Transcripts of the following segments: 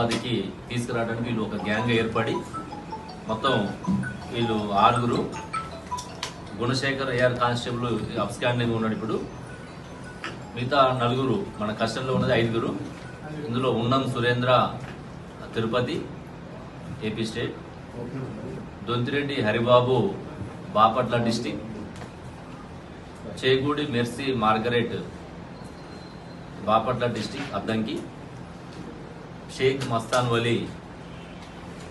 ఉపాధికి తీసుకురావడానికి వీళ్ళు ఒక గ్యాంగ్ ఏర్పడి మొత్తం వీళ్ళు 6 గుణశేఖర్ ఏఆర్ కానిస్టేబుల్ అబ్స్కాండింగ్ ఉన్నాడు. ఇప్పుడు మిగతా 4 మన కస్టడీలో ఉన్నది 5. ఇందులో ఉన్నం Surendra Tirupati AP state, Dontireddy Haribabu Bapatla district, Chegudi Mercy Margaret Bapatla district Addanki, Shaik Mastan Vali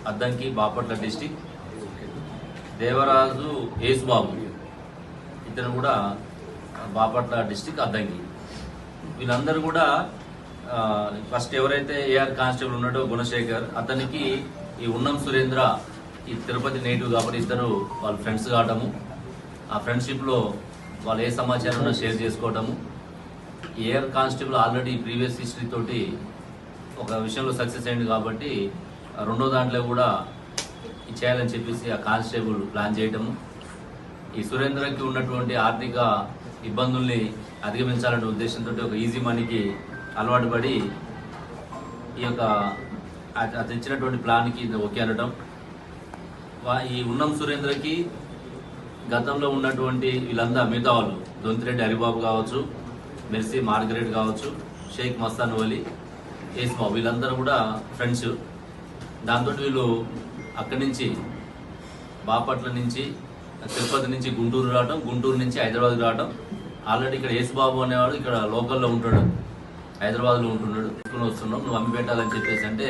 Addanki Bapatla district, Devaraju Yesubabu ఇతను కూడా బాపట్ల డిస్టిక్ అద్దంకి. వీళ్ళందరూ కూడా ఫస్ట్ ఎవరైతే ఏఆర్ కానిస్టేబుల్ ఉన్నాడో గుణశేఖర్, అతనికి ఈ ఉన్నం సురేంద్ర ఈ తిరుపతి నేటివ్ కాబట్టి ఇద్దరు వాళ్ళ ఫ్రెండ్స్ కావటము, ఆ ఫ్రెండ్షిప్లో వాళ్ళు ఏ సమాచారం ఉన్నా షేర్ చేసుకోవటము. AR constable already previous history తోటి ఒక విషయంలో సక్సెస్ అయింది కాబట్టి రెండో దాంట్లో కూడా చేయాలని చెప్పేసి ఆ కానిస్టేబుల్ ప్లాన్ చేయటము. ఈ సురేంద్రకి ఉన్నటువంటి ఆర్థిక ఇబ్బందుల్ని అధిగమించాలనే ఉద్దేశంతో ఒక ఈజీ మనీకి అలవాటు పడి ఈ యొక్క అది ఇచ్చినటువంటి ప్లాన్కి ఓకే అనడం. ఈ ఉన్నం సురేంద్రకి గతంలో ఉన్నటువంటి వీళ్ళంతా మిగతా వాళ్ళు దొంతిరెడ్డి హరిబాబు కావచ్చు, మెర్సీ మార్గరెట్ కావచ్చు, షేక్ మస్తాన్ వలీ, యేసుబాబు వీళ్ళందరూ కూడా ఫ్రెండ్స్. దాంతో వీళ్ళు అక్కడి నుంచి బాపట్ల నుంచి తిరుపతి నుంచి గుంటూరు రావడం, గుంటూరు నుంచి హైదరాబాద్ రావడం. ఆల్రెడీ ఇక్కడ యేసుబాబు అనేవాడు ఇక్కడ లోకల్లో ఉంటాడు, హైదరాబాద్లో ఉంటున్నాడు. తీసుకుని వస్తున్నాం, నువ్వు అమ్మి పెట్టాలని చెప్పేసి అంటే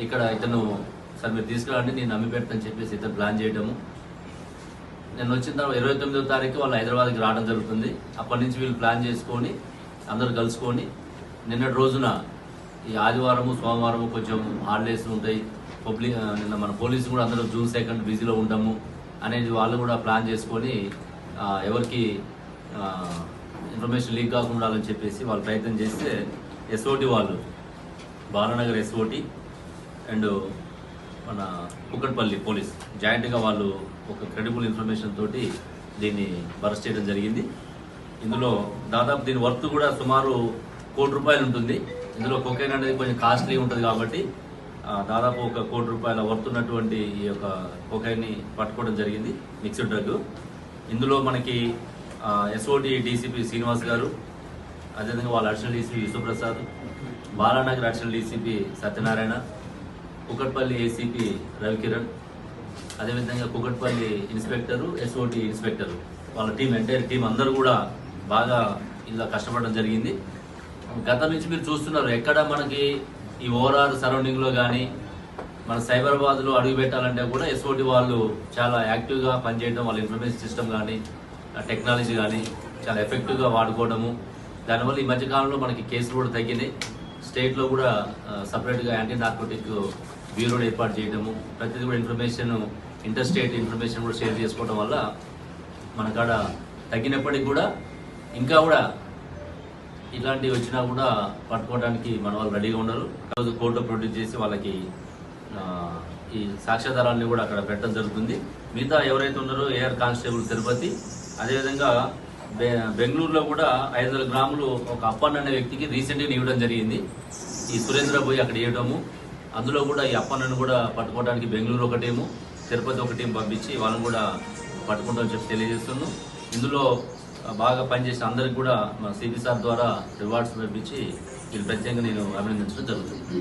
ఇక్కడ ఇతను సార్ మీరు తీసుకురండి నేను అమ్మి పెట్టని చెప్పేసి ఇతను ప్లాన్ చేయడము. నేను వచ్చిన తర్వాత 29వ తారీఖు వాళ్ళు హైదరాబాద్కి రావడం జరుగుతుంది. అప్పటి నుంచి వీళ్ళు ప్లాన్ చేసుకొని అందరూ కలుసుకొని నిన్నటి రోజున ఈ ఆదివారము సోమవారము కొంచెం హాలిడేస్ ఉంటాయి, నిన్న మన పోలీసు కూడా అందరూ జూన్ 2 బిజీలో ఉంటాము అనేది వాళ్ళు కూడా ప్లాన్ చేసుకొని ఎవరికి ఇన్ఫర్మేషన్ లీక్ కాకుండా ఉండాలని చెప్పేసి వాళ్ళు ప్రయత్నం చేస్తే ఎస్ఓటి వాళ్ళు బాలానగర్ ఎస్ఓటి అండ్ మన కుక్కట్పల్లి పోలీస్ జాయింట్గా వాళ్ళు ఒక క్రెడిబుల్ ఇన్ఫర్మేషన్ తోటి దీన్ని బరస్ట్ చేయడం జరిగింది. ఇందులో దాదాపు దీని వర్త్ కూడా సుమారు ₹1 కోటి ఉంటుంది. ఇందులో కొకైన్ అనేది కొంచెం కాస్ట్లీ ఉంటుంది కాబట్టి దాదాపు ₹1 కోటి వర్త్ ఉన్నటువంటి ఈ యొక్క కొకైన్ని పట్టుకోవడం జరిగింది, మిక్స్డ్ డ్రగ్. ఇందులో మనకి ఎస్ఓటి డీసీపీ శ్రీనివాస్ గారు, అదేవిధంగా వాళ్ళ additional DCP Vishwaprasad, Balanagar additional DCP Satyanarayana, Kukatpally ACP Ravikiran, అదేవిధంగా కుకట్పల్లి ఇన్స్పెక్టరు, ఎస్ఓటి ఇన్స్పెక్టరు, వాళ్ళ టీం ఎంటైర్ టీం అందరూ కూడా బాగా ఇలా కష్టపడడం జరిగింది. గత నుంచి మీరు చూస్తున్నారు ఎక్కడ మనకి ఈ ఓఆర్ఆర్ సరౌండింగ్లో కానీ మన సైబరాబాద్లో అడుగు పెట్టాలంటే కూడా ఎస్ఓటి వాళ్ళు చాలా యాక్టివ్గా పనిచేయడం, వాళ్ళ ఇన్ఫర్మేషన్ సిస్టమ్ కానీ టెక్నాలజీ కానీ చాలా ఎఫెక్టివ్గా వాడుకోవడము. దానివల్ల ఈ మధ్యకాలంలో మనకి కేసులు కూడా తగ్గినాయి. స్టేట్లో కూడా సపరేట్గా యాంటీ నార్కోటిక్ బ్యూరో ఏర్పాటు చేయడము, ప్రతిదీ కూడా ఇన్ఫర్మేషన్ ఇంటర్ స్టేట్ ఇన్ఫర్మేషన్ కూడా షేర్ చేసుకోవడం వల్ల మన కాడ తగ్గినప్పటికీ కూడా ఇంకా కూడా ఇలాంటివి వచ్చినా కూడా పట్టుకోవడానికి మన వాళ్ళు రెడీగా ఉన్నారు. రోజు కోర్టులో ప్రొడ్యూస్ చేసి వాళ్ళకి ఈ సాక్ష్యాధారాన్ని కూడా అక్కడ పెట్టడం జరుగుతుంది. మిగతా ఎవరైతే ఉన్నారో ఏఆర్ కానిస్టేబుల్ తిరుపతి, అదేవిధంగా బెంగళూరులో కూడా 500 గ్రాములు ఒక అప్పన్న అనే వ్యక్తికి రీసెంట్గా ఇవ్వడం జరిగింది. ఈ సురేంద్ర పోయి అక్కడ ఇవ్వడము, అందులో కూడా ఈ అప్పన్నను కూడా పట్టుకోవడానికి బెంగళూరు ఒక టీము, తిరుపతి ఒక టీం పంపించి వాళ్ళని కూడా పట్టుకుంటామని చెప్పి తెలియజేస్తున్నాం. ఇందులో బాగా పనిచేసిన అందరికి కూడా మన సిపి సార్ ద్వారా రివార్డ్స్ పంపించి వీళ్ళు ప్రత్యేకంగా నేను అభినందించడం జరుగుతుంది.